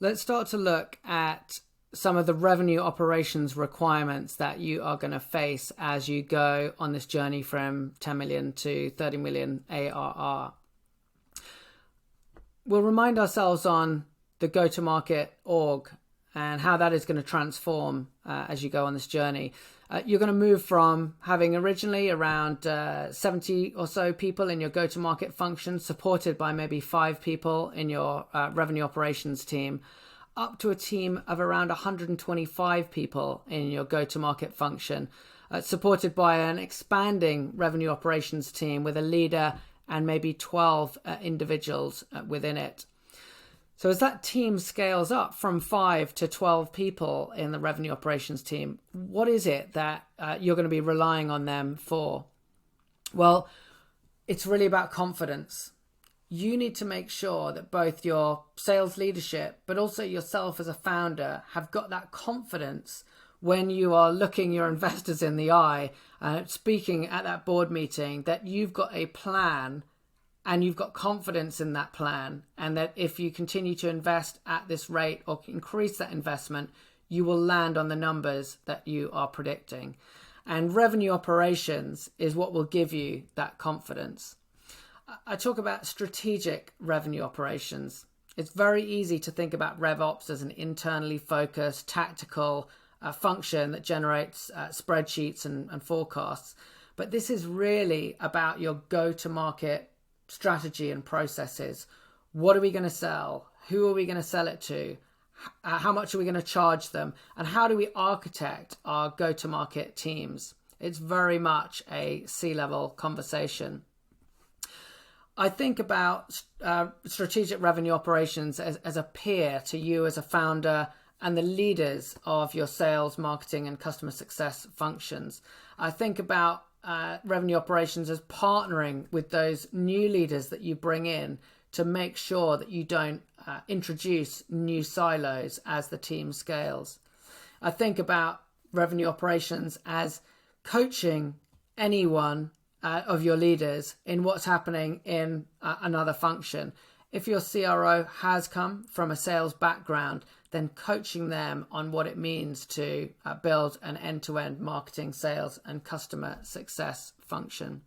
Let's start to look at some of the revenue operations requirements that you are going to face as you go on this journey from 10 million to 30 million ARR. We'll remind ourselves on the go-to-market org and how that is going to transform as you go on this journey. You're going to move from having originally around 70 or so people in your go-to-market function, supported by maybe 5 people in your revenue operations team, up to a team of around 125 people in your go-to-market function, supported by an expanding revenue operations team with a leader and maybe 12 individuals within it. So as that team scales up from 5 to 12 people in the revenue operations team, what is it that you're going to be relying on them for? Well, it's really about confidence. You need to make sure that both your sales leadership, but also yourself as a founder, have got that confidence when you are looking your investors in the eye, speaking at that board meeting, that you've got a plan and you've got confidence in that plan, and that if you continue to invest at this rate or increase that investment, you will land on the numbers that you are predicting. And revenue operations is what will give you that confidence. I talk about strategic revenue operations. It's very easy to think about RevOps as an internally focused, tactical function that generates spreadsheets and forecasts. But this is really about your go-to-market strategy and processes. What are we going to sell? Who are we going to sell it to? How much are we going to charge them? And how do we architect our go-to-market teams? It's very much a C-level conversation. I think about strategic revenue operations as a peer to you as a founder and the leaders of your sales, marketing, and customer success functions. I think about revenue operations as partnering with those new leaders that you bring in to make sure that you don't introduce new silos as the team scales. I think about revenue operations as coaching anyone of your leaders in what's happening in another function. If your CRO has come from a sales background, then coaching them on what it means to build an end-to-end marketing, sales, and customer success function.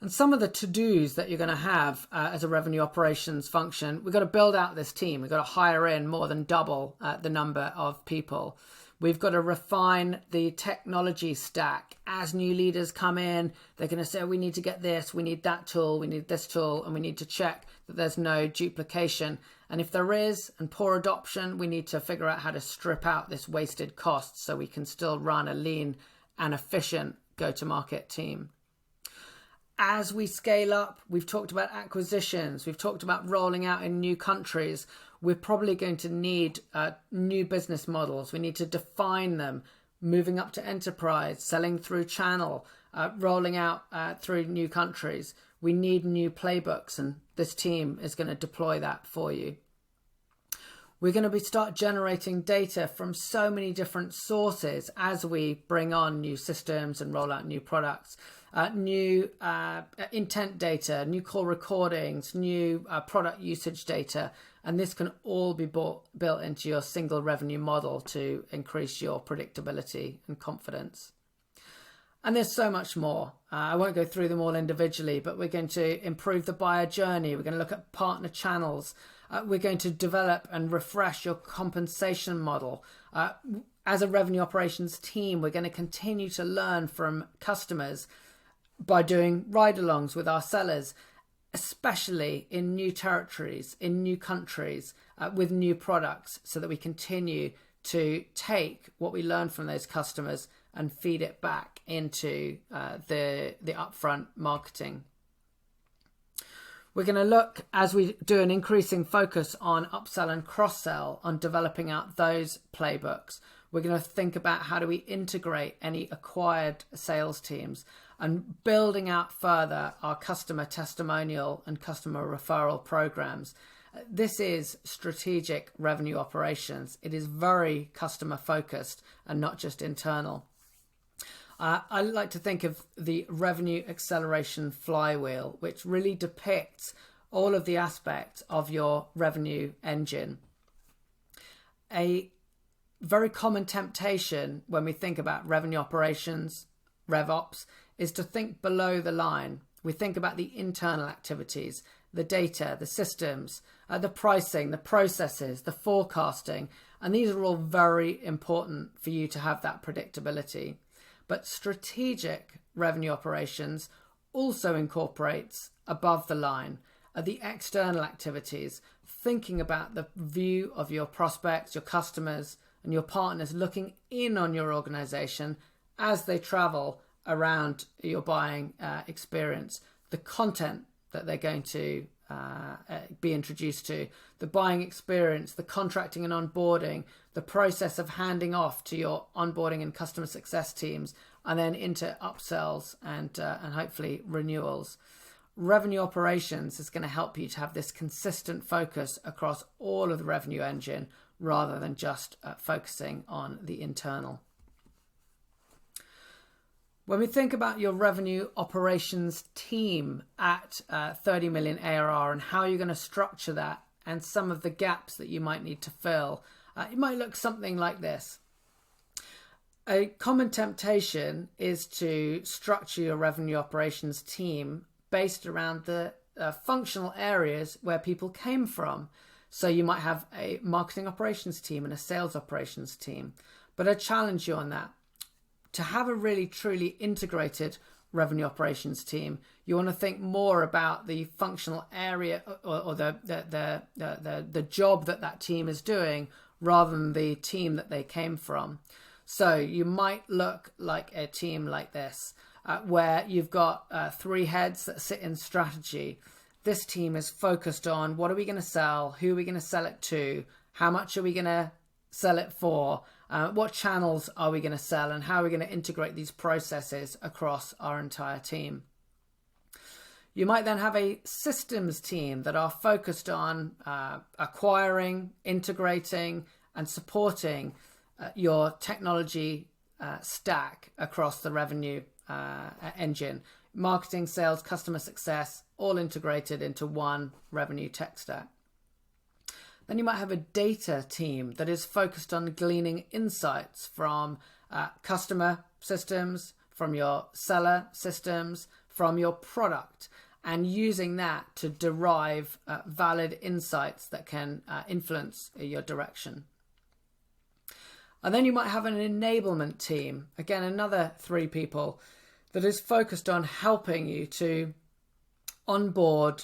And some of the to-dos that you're going to have as a revenue operations function, we've got to build out this team. We've got to hire in more than double the number of people. We've got to refine the technology stack. As new leaders come in, they're going to say, we need to get this, we need that tool, we need this tool, and we need to check that there's no duplication. And if there is, and poor adoption, we need to figure out how to strip out this wasted cost so we can still run a lean and efficient go-to-market team. As we scale up, we've talked about acquisitions, we've talked about rolling out in new countries. We're probably going to need new business models. We need to define them, moving up to enterprise, selling through channel, rolling out through new countries. We need new playbooks, and this team is going to deploy that for you. We're going to start generating data from so many different sources as we bring on new systems and roll out new products. New intent data, new call recordings, new product usage data. And this can all be built into your single revenue model to increase your predictability and confidence. And there's so much more. I won't go through them all individually, but we're going to improve the buyer journey. We're going to look at partner channels. We're going to develop and refresh your compensation model. As a revenue operations team, we're going to continue to learn from customers by doing ride-alongs with our sellers, especially in new territories, in new countries, with new products, so that we continue to take what we learn from those customers and feed it back into the upfront marketing. We're going to look, as we do, an increasing focus on upsell and cross-sell, on developing out those playbooks. We're going to think about how do we integrate any acquired sales teams, and building out further our customer testimonial and customer referral programs. This is strategic revenue operations. It is very customer focused and not just internal. I like to think of the revenue acceleration flywheel, which really depicts all of the aspects of your revenue engine. A very common temptation when we think about revenue operations, RevOps, is to think below the line. We think about the internal activities, the data, the systems, the pricing, the processes, the forecasting, and these are all very important for you to have that predictability. But strategic revenue operations also incorporates above the line the external activities, thinking about the view of your prospects, your customers, and your partners looking in on your organization as they travel around your buying experience, the content that they're going to be introduced to, the buying experience, the contracting and onboarding, the process of handing off to your onboarding and customer success teams, and then into upsells and hopefully renewals. Revenue operations is going to help you to have this consistent focus across all of the revenue engine rather than just focusing on the internal. When we think about your revenue operations team at 30 million ARR and how you're going to structure that and some of the gaps that you might need to fill, it might look something like this. A common temptation is to structure your revenue operations team based around the functional areas where people came from. So you might have a marketing operations team and a sales operations team. But I challenge you on that. To have a really truly integrated revenue operations team, you want to think more about the functional area or the job that team is doing rather than the team that they came from. So you might look like a team like this, where you've got 3 heads that sit in strategy. This team is focused on what are we going to sell, who are we going to sell it to, how much are we going to sell it for, what channels are we going to sell, and how are we going to integrate these processes across our entire team. You might then have a systems team that are focused on acquiring, integrating, and supporting your technology stack across the revenue engine. Marketing, sales, customer success, all integrated into one revenue tech stack. Then you might have a data team that is focused on gleaning insights from customer systems, from your seller systems, from your product, and using that to derive valid insights that can influence your direction. And then you might have an enablement team, again, another 3 people, that is focused on helping you to onboard,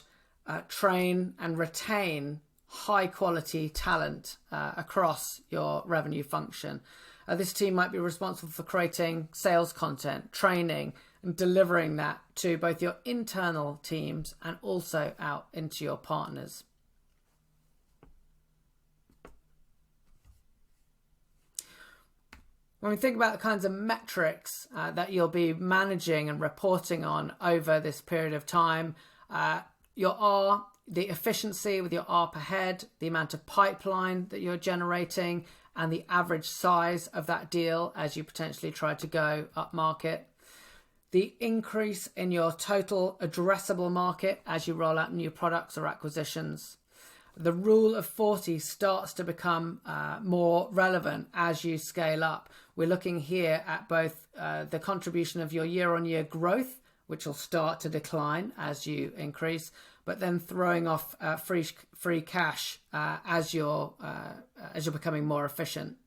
train, and retain high quality talent across your revenue function. This team might be responsible for creating sales content, training, and delivering that to both your internal teams and also out into your partners. When we think about the kinds of metrics that you'll be managing and reporting on over this period of time, your R, the efficiency with your R per head, the amount of pipeline that you're generating, and the average size of that deal as you potentially try to go up market. The increase in your total addressable market as you roll out new products or acquisitions. The rule of 40 starts to become more relevant as you scale up. We're looking here at both the contribution of your year-on-year growth, which will start to decline as you increase, but then throwing off free cash as you're becoming more efficient.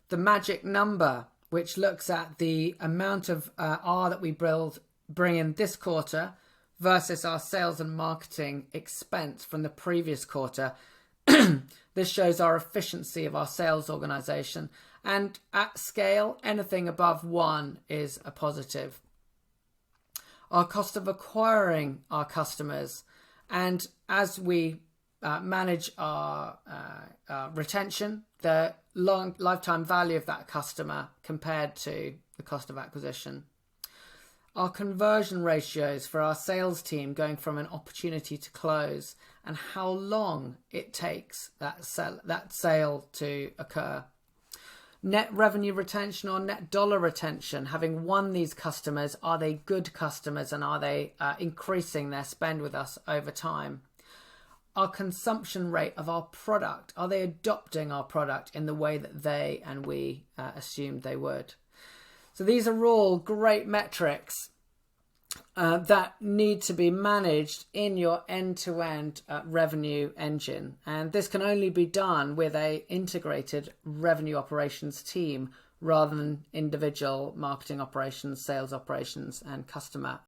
The magic number, which looks at the amount of R that we bring in this quarter versus our sales and marketing expense from the previous quarter. This shows our efficiency of our sales organization. And at scale, anything above 1 is a positive. Our cost of acquiring our customers. And as we manage our retention, the lifetime value of that customer compared to the cost of acquisition. Our conversion ratios for our sales team going from an opportunity to close, and how long it takes that sale to occur. Net revenue retention or net dollar retention, having won these customers, are they good customers and are they increasing their spend with us over time? Our consumption rate of our product, are they adopting our product in the way that they and we assumed they would? So these are all great metrics that need to be managed in your end-to-end revenue engine. And this can only be done with a integrated revenue operations team rather than individual marketing operations, sales operations, and customer